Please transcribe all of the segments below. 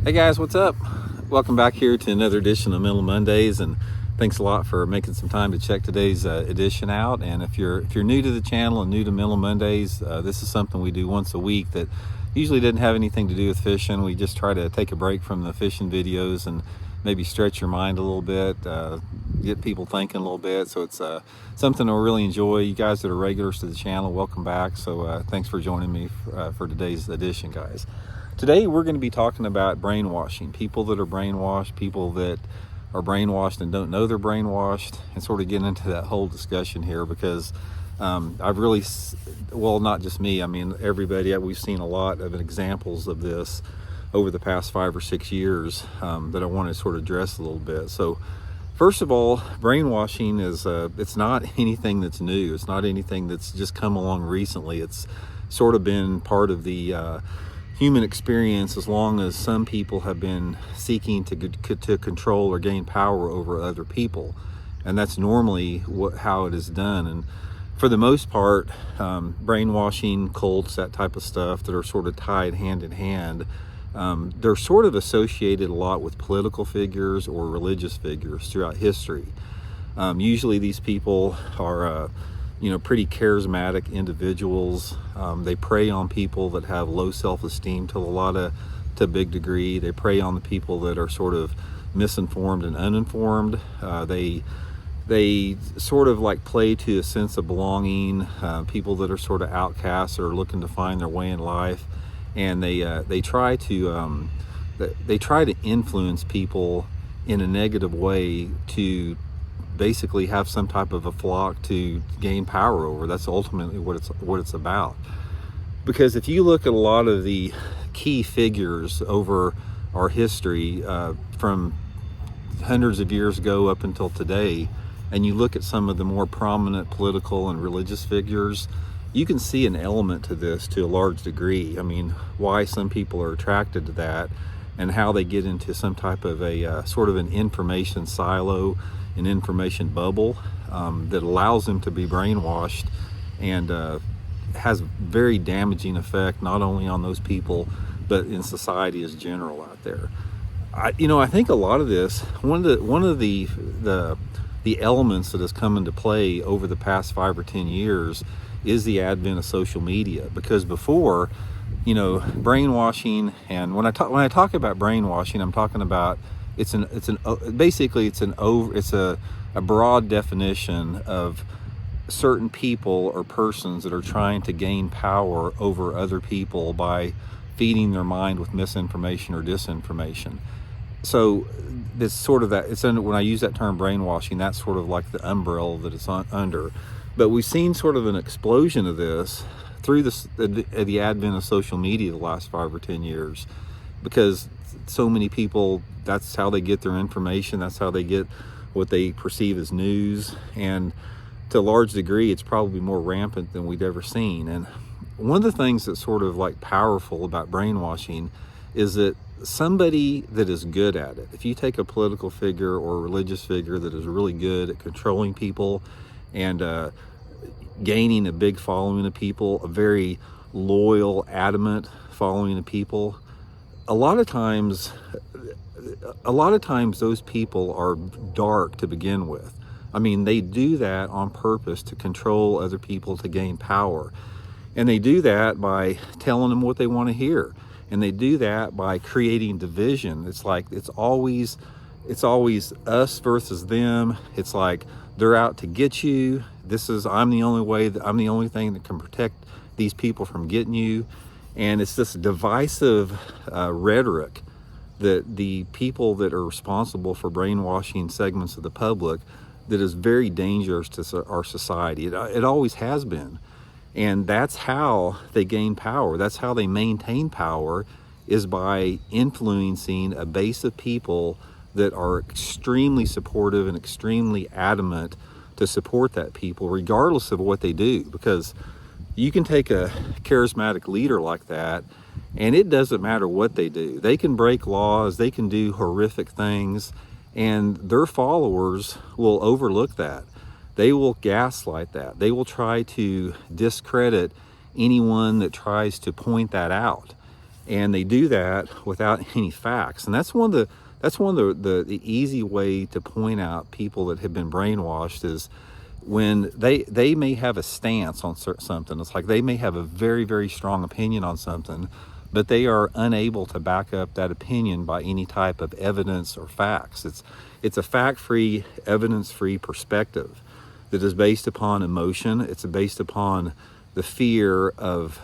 Hey guys, what's up? Welcome back here to another edition of Mental Mondays, and thanks a lot for making some time to check today's edition out. And if you're new to the channel and new to Mental Mondays, this is something we do once a week that usually doesn't have anything to do with fishing. We just try to take a break from the fishing videos and maybe stretch your mind a little bit, get people thinking a little bit. So it's something I really enjoy. You guys that are regulars to the channel, welcome back. So thanks for joining me for today's edition, guys. Today we're going to be talking about brainwashing, people that are brainwashed, people that are brainwashed and don't know they're brainwashed, and sort of getting into that whole discussion here because I've really, well, not just me, I mean everybody, we've seen a lot of examples of this over the past 5 or 6 years that I want to sort of address a little bit. So first of all, brainwashing is, it's not anything that's new. It's not anything that's just come along recently. It's sort of been part of the human experience as long as some people have been seeking to control or gain power over other people. And that's normally how it is done. And for the most part, brainwashing, cults, that type of stuff that are sort of tied hand in hand, they're sort of associated a lot with political figures or religious figures throughout history. Usually these people are pretty charismatic individuals. They prey on people that have low self-esteem to a big degree. They prey on the people that are sort of misinformed and uninformed. They sort of like play to a sense of belonging, people that are sort of outcasts or looking to find their way in life, and they try to influence people in a negative way to basically have some type of a flock to gain power over. That's ultimately what it's about. Because if you look at a lot of the key figures over our history, from hundreds of years ago up until today, and you look at some of the more prominent political and religious figures, you can see an element to this to a large degree. I mean, why some people are attracted to that and how they get into some type of a sort of an information silo, an information bubble that allows them to be brainwashed and has very damaging effect not only on those people but in society as general out there. I think a lot of this, one of the elements that has come into play over the past 5 or 10 years is the advent of social media. Because before, brainwashing, and when I talk about brainwashing, I'm talking about it's a broad definition of certain people or persons that are trying to gain power over other people by feeding their mind with misinformation or disinformation. So it's sort of that, when I use that term brainwashing, that's sort of like the umbrella that it's under. But we've seen sort of an explosion of this through the advent of social media the last 5 or 10 years, because so many people, that's how they get their information, that's how they get what they perceive as news, and to a large degree it's probably more rampant than we've ever seen. And one of the things that's sort of like powerful about brainwashing is that somebody that is good at it, if you take a political figure or a religious figure that is really good at controlling people and gaining a big following of people, a very loyal, adamant following of people, a lot of times those people are dark to begin with. I mean, they do that on purpose to control other people, to gain power. And they do that by telling them what they want to hear. And they do that by creating division. It's like, it's always us versus them. It's like they're out to get you. I'm the only thing that can protect these people from getting you. And it's this divisive rhetoric that the people that are responsible for brainwashing segments of the public, that is very dangerous to our society. It always has been. And that's how they gain power. That's how they maintain power, is by influencing a base of people that are extremely supportive and extremely adamant to support that people, regardless of what they do. Because you can take a charismatic leader like that, and it doesn't matter what they do. They can break laws, they can do horrific things, and their followers will overlook that. They will gaslight that. They will try to discredit anyone that tries to point that out. and they do that without any facts. And that's one of the easy way to point out people that have been brainwashed is when they may have a stance on something. It's like they may have a very, very strong opinion on something, but they are unable to back up that opinion by any type of evidence or facts. It's a fact-free, evidence-free perspective that is based upon emotion. It's based upon the fear of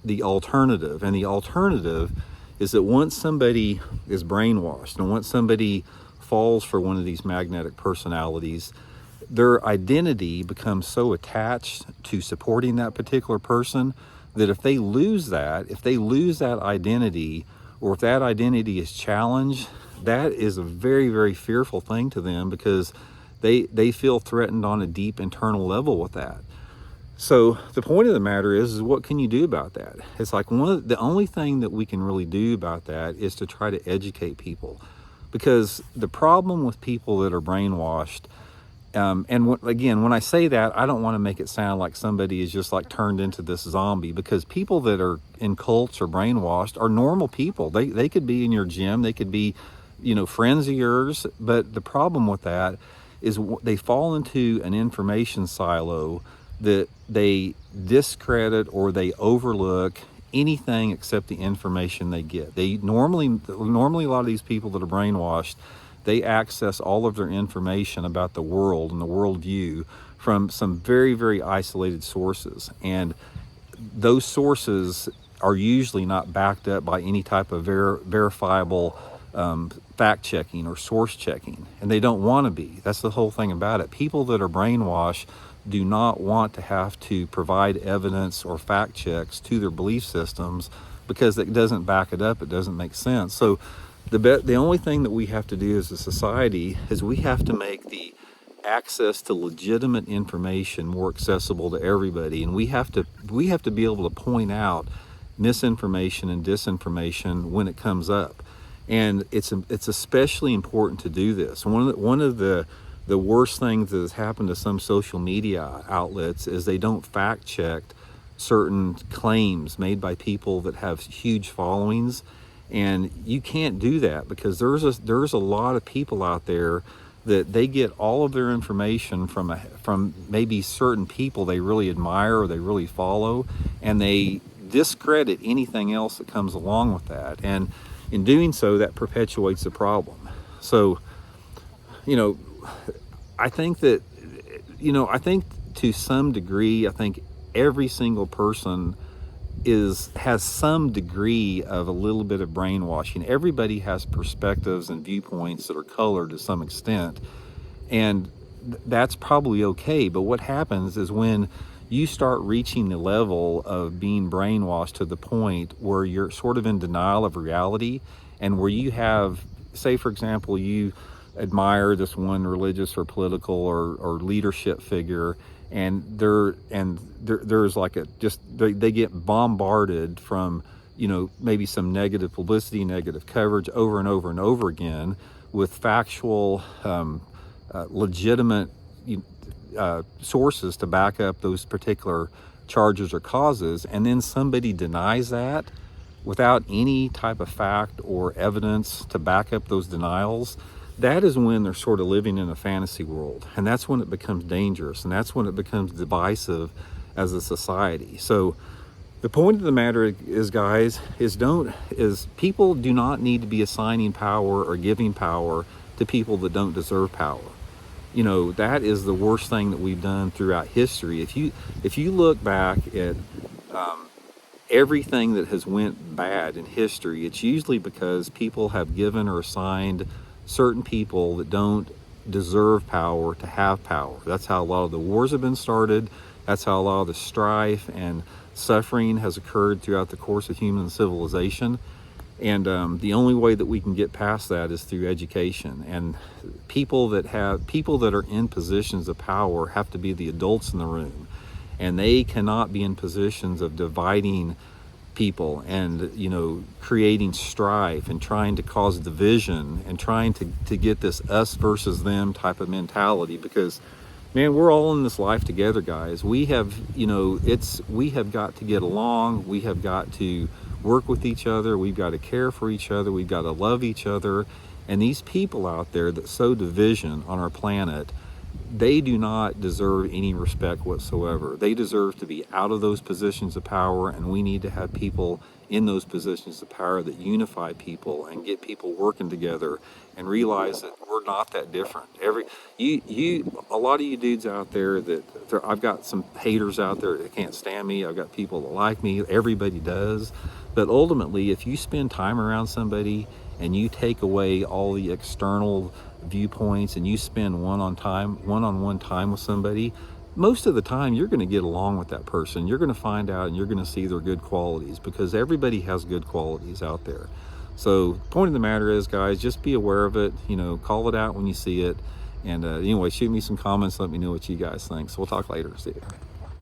the alternative. And the alternative is that once somebody is brainwashed and once somebody falls for one of these magnetic personalities, their identity becomes so attached to supporting that particular person that if they lose that identity, or if that identity is challenged, that is a very, very fearful thing to them, because they feel threatened on a deep internal level with that. So the point of the matter is what can you do about that? It's like the only thing that we can really do about that is to try to educate people, because the problem with people that are brainwashed, again, when I say that, I don't want to make it sound like somebody is just like turned into this zombie, because people that are in cults or brainwashed are normal people. They could be in your gym, they could be, friends of yours, but the problem with that is they fall into an information silo that they discredit or they overlook anything except the information they get. They normally a lot of these people that are brainwashed, they access all of their information about the world and the worldview from some very, very isolated sources. And those sources are usually not backed up by any type of verifiable fact checking or source checking. And they don't want to be. That's the whole thing about it. People that are brainwashed do not want to have to provide evidence or fact checks to their belief systems, because it doesn't back it up. It doesn't make sense. So the only thing that we have to do as a society is we have to make the access to legitimate information more accessible to everybody, and we have to be able to point out misinformation and disinformation when it comes up. And it's especially important to do this. One of the worst things that has happened to some social media outlets is they don't fact check certain claims made by people that have huge followings. And you can't do that, because there's a lot of people out there that they get all of their information from maybe certain people they really admire or they really follow, and they discredit anything else that comes along with that. And in doing so, that perpetuates the problem. So, I think that, I think to some degree, I think every single person has some degree of a little bit of brainwashing. Everybody has perspectives and viewpoints that are colored to some extent, and that's probably okay. But what happens is when you start reaching the level of being brainwashed to the point where you're sort of in denial of reality, and where you have, say for example, you admire this one religious or political or leadership figure, and there's like they get bombarded from maybe some negative publicity, negative coverage over and over and over again, with factual legitimate sources to back up those particular charges or causes, and then somebody denies that without any type of fact or evidence to back up those denials. That is when they're sort of living in a fantasy world, and that's when it becomes dangerous, and that's when it becomes divisive as a society. So the point of the matter is, guys, is people do not need to be assigning power or giving power to people that don't deserve power. That is the worst thing that we've done throughout history. If you look back at everything that has went bad in history, it's usually because people have given or assigned certain people that don't deserve power to have power. That's how a lot of the wars have been started. That's how a lot of the strife and suffering has occurred throughout the course of human civilization. And the only way that we can get past that is through education. And people that are in positions of power have to be the adults in the room, and they cannot be in positions of dividing people and creating strife and trying to cause division and trying to get this us versus them type of mentality. Because man, we're all in this life together, guys. We have got to get along. We have got to work with each other. We've got to care for each other. We've got to love each other. And these people out there that sow division on our planet, they do not deserve any respect whatsoever. They deserve to be out of those positions of power, and we need to have people in those positions of power that unify people and get people working together and realize that we're not that different. A lot of you dudes out there I've got some haters out there that can't stand me. I've got people that like me. Everybody does. But ultimately, if you spend time around somebody and you take away all the external viewpoints and you spend one-on-one time with somebody, most of the time you're going to get along with that person. You're going to find out and you're going to see their good qualities, because everybody has good qualities out there. So the point of the matter is, guys, just be aware of it. Call it out when you see it. And anyway, shoot me some comments. Let me know what you guys think. So we'll talk later. See you.